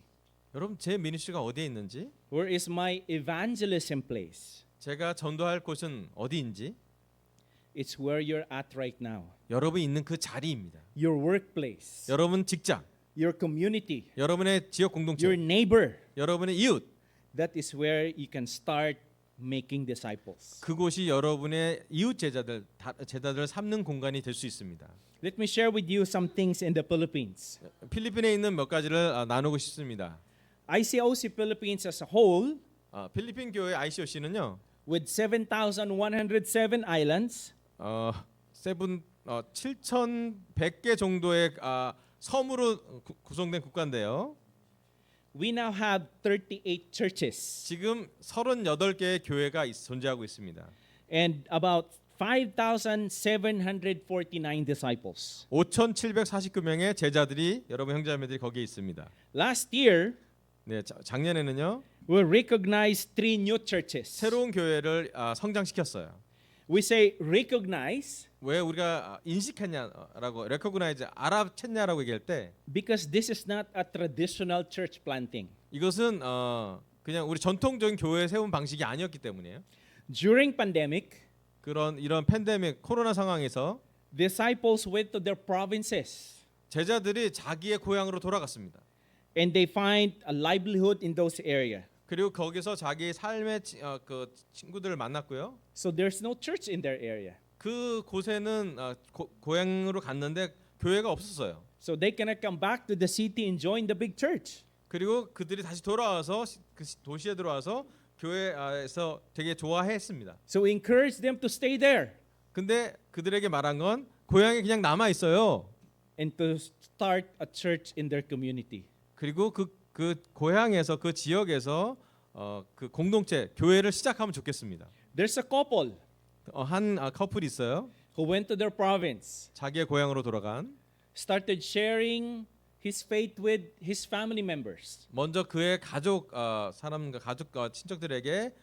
여러분 제 미니스트리가 어디에 있는지, Where is my evangelism place? 제가 전도할 곳은 어디인지, It's where you're at right now. 여러분이 있는 그 자리입니다. Your workplace, 여러분 직장, your community, 여러분의 지역 공동체, your neighbor. 여러분의 이웃, That is where you can start making disciples. 그곳이 여러분의 이웃 제자들을 삼는 공간이 될 수 있습니다. Let me share with you some things in the Philippines. 필리핀에 있는 몇 가지를 나누고 싶습니다. ICOC Philippines as a whole, 필리핀 교회 ICOC는요, with 7,107 islands, 7,100개 정도의 섬으로 구성된 국가인데요. we now have 38 churches 지금 38개의 교회가 존재하고 있습니다. and about 5,749 disciples. 5,749명의 제자들이 여러분 형제자매들이 거기에 있습니다. Last year, 네, 작년에는요. we recognized 3 new churches. 새로운 교회를 성장시켰어요. We say recognize 왜 우리가 인식했냐라고 recognize 알아챘냐라고 얘기할 때 because this is not a traditional church planting. 이것은 그냥 우리 전통적인 교회 세운 방식이 아니었기 때문이에요. During pandemic, 이런 팬데믹 코로나 상황에서 disciples went to their provinces 제자들이 자기의 고향으로 돌아갔습니다. and they find a livelihood in those areas. 그리고 거기서 자기 삶의 그 친구들을 만났고요. So there's no church in their area. 그 곳에는 고향으로 갔는데 교회가 없었어요. So they cannot come back to the city and join the big church. 그리고 그들이 다시 돌아와서 그 도시에 들어와서 교회에서 되게 좋아했습니다. So we encourage them to stay there 근데 그들에게 말한 건 고향에 그냥 남아 있어요. and to start a church in their community. 그리고 그 고향에서 그 지역에서 그 공동체 교회를 시작하면 좋겠습니다. There's a couple 한 커플이 있어요. who went to their province, 자기의 고향으로 돌아간. started sharing his faith with his family members. 먼저 그의 가족 사람과 가족과 친척들에게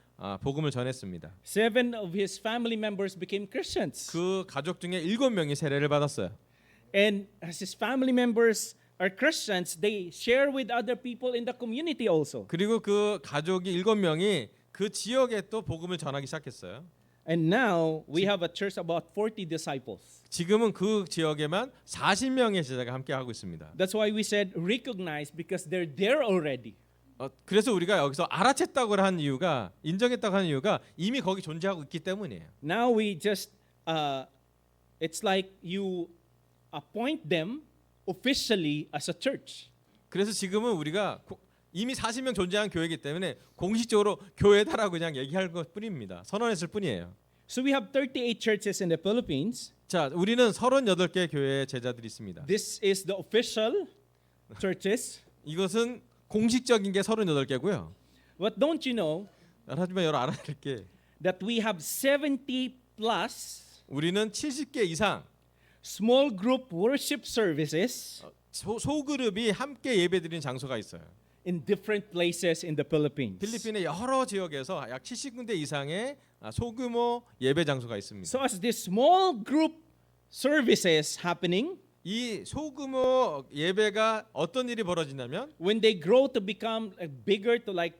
복음을 전했습니다. 7 of his family members became Christians. 그 가족 중에 7명이 세례를 받았어요. And as his family members are Christians, they share with other people in the community also. 그리고 그 가족이 7명이 그 지역에 또 복음을 전하기 시작했어요. And now we have a church about 40 disciples. 지금은 그 지역에만 40명의 제자가 함께 하고 있습니다. That's why we said recognize because they're there already. 그래서 우리가 여기서 알아챘다고 한 이유가 인정했다고 하는 이유가 이미 거기 존재하고 있기 때문이에요. Now we just it's like you appoint them officially as a church. 그래서 지금은 우리가 이미 40명 존재하는 교회이기 때문에 공식적으로 교회다라고 그냥 얘기할 것뿐입니다. 선언했을 뿐이에요. So we have 38 churches in the Philippines. 자, 우리는 38개 교회 제자들이 있습니다. This is the official churches. 이것은 공식적인 게 38개고요. But don't you know 하지만 여러분 알아야 될 게 that we have 70 plus 우리는 70개 이상 small group worship services 소그룹이 함께 예배드리는 장소가 있어요. in different places in the Philippines. 필리핀의 여러 지역에서 약 70군데 이상의 소규모 예배 장소가 있습니다. So as this small group services happening, 이 소규모 예배가 어떤 일이 벌어지냐면 when they grow to become bigger to like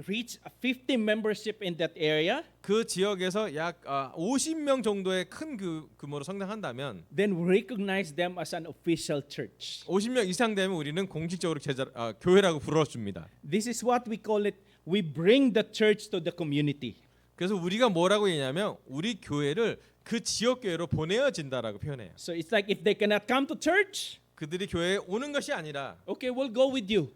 reach 50 membership in that area, 그 지역에서 약 50명 정도의 큰 규모로 성장한다면 then we recognize them as an official church. 50명 이상 되면 우리는 공식적으로 교회라고 불러줍니다. This is what we call it. We bring the church to the community. 그래서 우리가 뭐라고 얘기하냐면 우리 교회를 그 지역 교회로 보내어진다라고 표현해요. So it's like if they cannot come to church, 그들이 교회에 오는 것이 아니라 okay, we'll go with you.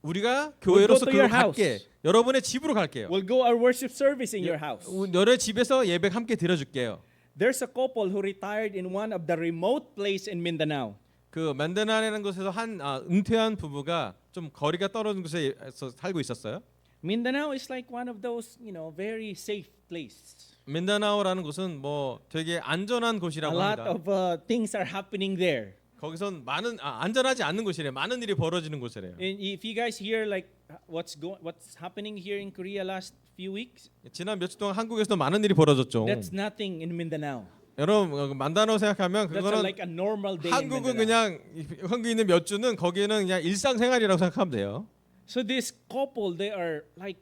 우리가 We'll 교회로서 go to your 그걸 갈게. 여러분의 집으로 갈게요. We'll go our worship service in your house. 너의 집에서 예배 함께 드려줄게요. There's a couple who retired in one of the remote place in Mindanao. 그 만다나라는 곳에서 한 은퇴한 부부가 좀 거리가 떨어진 곳에서 살고 있었어요. Mindanao is like one of those, very safe place. 민다나오라는 곳은 뭐 되게 안전한 A 곳이라고 lot 합니다. of things are happening there. 거기선 많은 안전하지 않는 곳이래요. 많은 일이 벌어지는 곳이래요. And if you guys hear like what's happening here in Korea last few weeks, 지난 며칠 동안 한국에서도 많은 일이 벌어졌죠. that's nothing in Mindanao. 여러분 만다나오 생각하면 That's 그거는 like a normal day in 한국은 Mindanao. 그냥 한국에 있는 몇 주는 거기에는 그냥 일상생활이라고 생각하면 돼요. So this couple, they are like,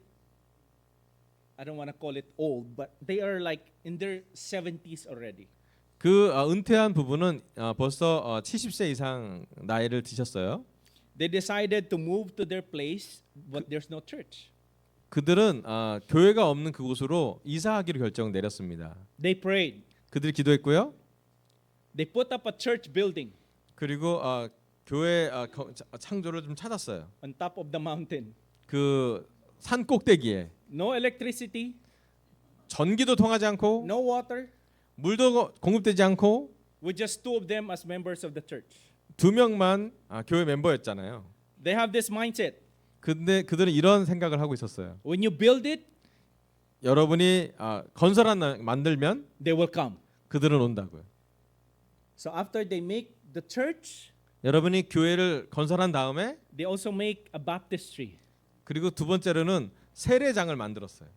I don't want to call it old, but they are like in their 70s already. 그 은퇴한 부부는 벌써 70세 이상 나이를 드셨어요. They decided to move to their place, but there's no church. 그들은 교회가 없는 그곳으로 이사하기로 결정 내렸습니다. They prayed. 그들이 기도했고요. They put up a church building 그리고 교회 창조를 좀 찾았어요. on top of the mountain. 그 산 꼭대기에 No electricity, 전기도 통하지 않고 no water, 물도 공급되지 않고 with just two of them as members of the church. 2명만 교회 멤버였잖아요. They have this mindset. 근데 그들은 이런 생각을 하고 있었어요. When you build it, 여러분이 만들면 they will come. 그들은 온다고요. So after they make the church, 여러분이 교회를 건설한 다음에 they also make a baptistry. 그리고 두 번째로는 세례장을 만들었어요.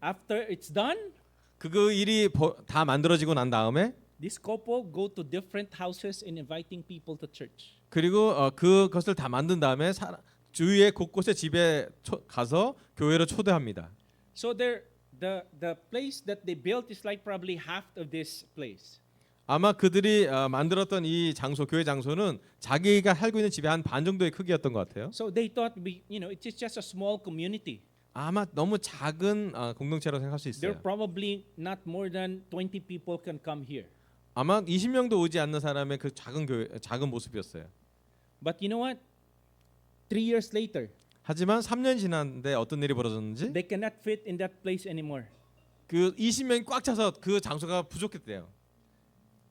After it's done, 그 일이 다 만들어지고 난 다음에 this couple go to different houses and inviting people to church. 그리고 그것을 다 만든 다음에 주위의 곳곳의 집에 가서 교회로 초대합니다. So the place that they built is like probably half of this place. 아마 그들이 만들었던 이 장소, 교회 장소는 자기가 살고 있는 집의 한 반 정도의 크기였던 것 같아요. So they thought it's just a small community. 아마 너무 작은 공동체라고 생각할 수 There 있어요. probably not more than 20 people can come here. 아마 20명도 오지 않는 사람의 그 작은 모습이었어요. But you know what? 3 years later, 하지만 3년 지났는데 어떤 일이 벌어졌는지 they cannot fit in that place anymore. 그 20명이 꽉 차서 그 장소가 부족했대요.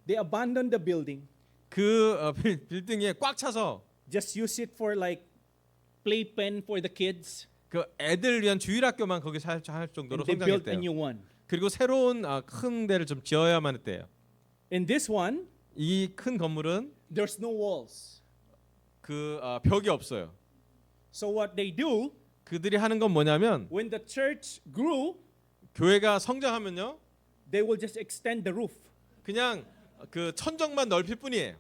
They abandoned the building, 그 빌딩에 꽉 차서 just use it for like playpen for the kids, 그 애들 위한 주일학교만 거기 할 정도로 and they built a 성장했대요. new one. 그리고 새로운 큰 데를 좀 지어야만 했대요. In this one, 이 큰 건물은 there's no walls. 그 벽이 없어요. So what they do, 그들이 하는 건 뭐냐면 when the church grew, 교회가 성장하면요, they will just extend the roof. 그냥 그 천정만 넓힐 뿐이에요.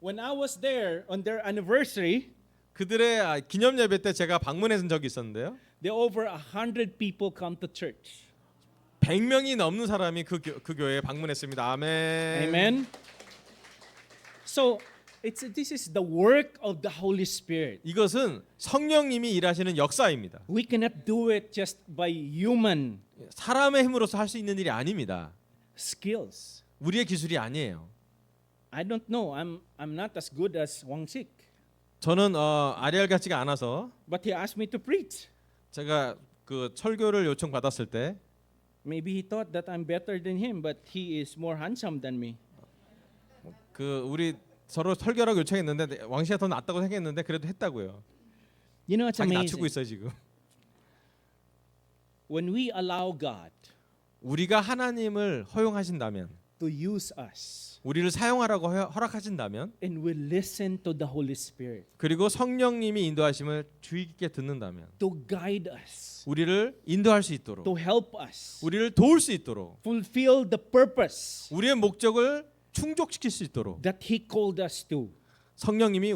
When I was there on their anniversary, 그들의 기념 예배 때 제가 방문한 적이 있었는데요. there over 100 people come to church. 100명이 넘는 사람이 그 교회에 방문했습니다. 아멘. Amen. So this is the work of the Holy Spirit. 이것은 성령님이 일하시는 역사입니다. We cannot do it just by human 사람의 힘으로서 할 수 있는 일이 아닙니다. skills. 우리의 기술이 아니에요. I don't know. I'm not as good as Wang Sik, 저는 아리알 같지가 않아서 but he asked me to preach. 제가 그 설교를 요청 받았을 때 Maybe he thought that I'm better than him, but he is more handsome than me. 그 우리 서로 설교라고 요청했는데 왕씨가 더 낫다고 생각했는데 그래도 했다고요. You know, it's 자기 낮추고 amazing. 있어요 지금. When we allow God 우리가 하나님을 허용하신다면, to use us 우리를 사용하라고 허락하신다면, and we listen to the Holy Spirit 그리고 성령님이 인도하심을 주의 깊게 듣는다면, to guide us, 우리를 인도할 수 있도록, to help us 우리를 도울 수 있도록, fulfill the purpose 우리의 목적을 충족시킬 수 있도록 that He called us to, 성령님이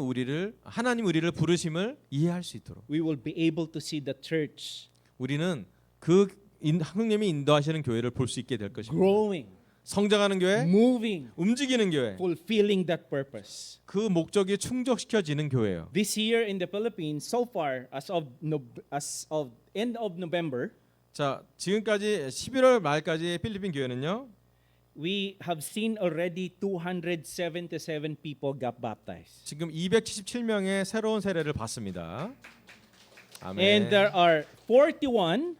하나님 우리를 부르심을 이해할 수 있도록 we will be able to see the church 우리는 하나님이 인도하시는 교회를 볼 수 있게 될 것입니다. growing, 성장하는 교회, moving, 움직이는 교회, fulfilling that purpose. 그 목적이 충족시켜지는 교회예요. This year in the Philippines, so far as of end of November, 자, 지금까지 11월 말까지 필리핀 교회는요. we have seen already 277 people got baptized. 지금 277명의 새로운 세례를 봤습니다. 아멘. And there are 41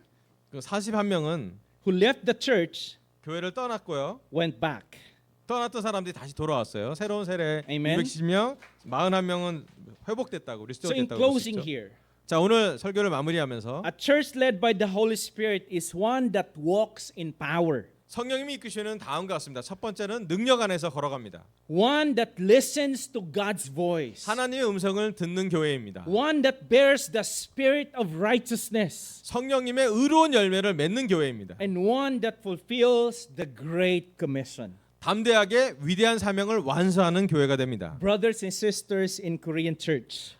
그 41명은 who left the church, 교회를 떠났고요. went back. 떠났던 사람들이 다시 돌아왔어요. 새로운 세례 Amen. 270명, 41명은 회복됐다고, So in 리스토어됐다고 closing 그랬죠. here, 자, 오늘 설교를 마무리하면서 a church led by the Holy Spirit is one that walks in power, 성령님이 이끄시는 다음과 같습니다. 첫 번째는 능력 안에서 걸어갑니다. one that listens to God's voice, 하나님의 음성을 듣는 교회입니다. one that bears the spirit of righteousness, 성령님의 의로운 열매를 맺는 교회입니다. and one that fulfills the Great Commission. 담대하게 위대한 사명을 완수하는 교회가 됩니다. Brothers and sisters in Korean church,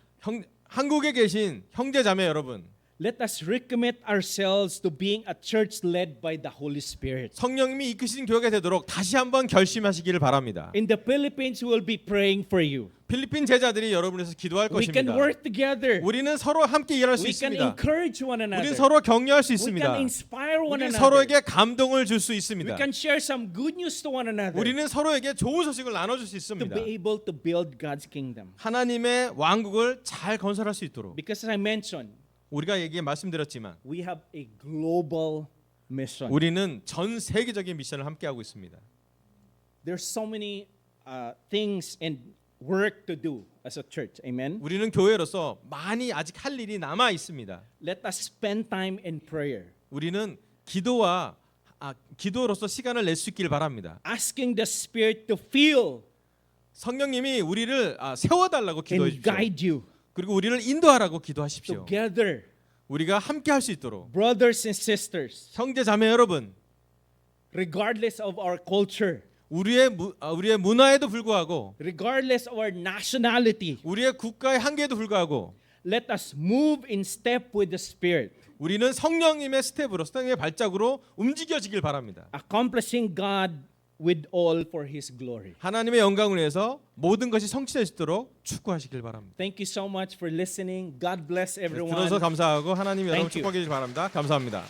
한국에 계신 형제 자매 여러분, let us recommit ourselves to being a church led by the Holy Spirit. 성령님이 이끄시는 교회가 되도록 다시 한번 결심하시기를 바랍니다. In the Philippines, we will be praying for you. 필리핀 제자들이 여러분을 위해서 기도할 We can 것입니다. work together. 우리는 서로 함께 일할 수 We can 있습니다. encourage one 우리는 another. 서로 격려할 수 We can 있습니다. inspire one 우리는 another. 서로에게 감동을 줄 수 We 있습니다. can share some good news to one another 우리는 서로에게 좋은 소식을 나눠줄 수 to 있습니다. be able to build God's kingdom. 하나님의 왕국을 잘 건설할 수 있도록 Because as I mentioned, 우리가 얘기 말씀드렸지만 we have a global mission. 우리는 전 세계적인 미션을 함께하고 있습니다. There's so many things and work to do as a church. Amen. 우리는 교회로서 많이 아직 할 일이 남아 있습니다. Let us spend time in prayer, 우리는 기도로서 시간을 낼 수 있기를 바랍니다. asking the Spirit to fill 성령님이 우리를 세워달라고 기도해 and 주십시오. guide you 그리고 우리를 인도하라고 기도하십시오. together, 우리가 함께 할 수 있도록 brothers and sisters, 형제 자매 여러분, regardless of our culture, 우리의 문화에도 불구하고 regardless of our nationality, 우리의 국가의 한계에도 불구하고 let us move in step with the Spirit, 우리는 성령님의 스텝으로, 성령의 발작으로 움직여지길 바랍니다. accomplishing God with all for His glory. 하나님의 영광을 위해서 모든 것이 성취될 수 있도록 축구하시길 바랍니다. Thank you so much for listening. God bless everyone. 들어서 감사하고 하나님이 여러분 Thank you. 축복해 주시기 바랍니다. 감사합니다.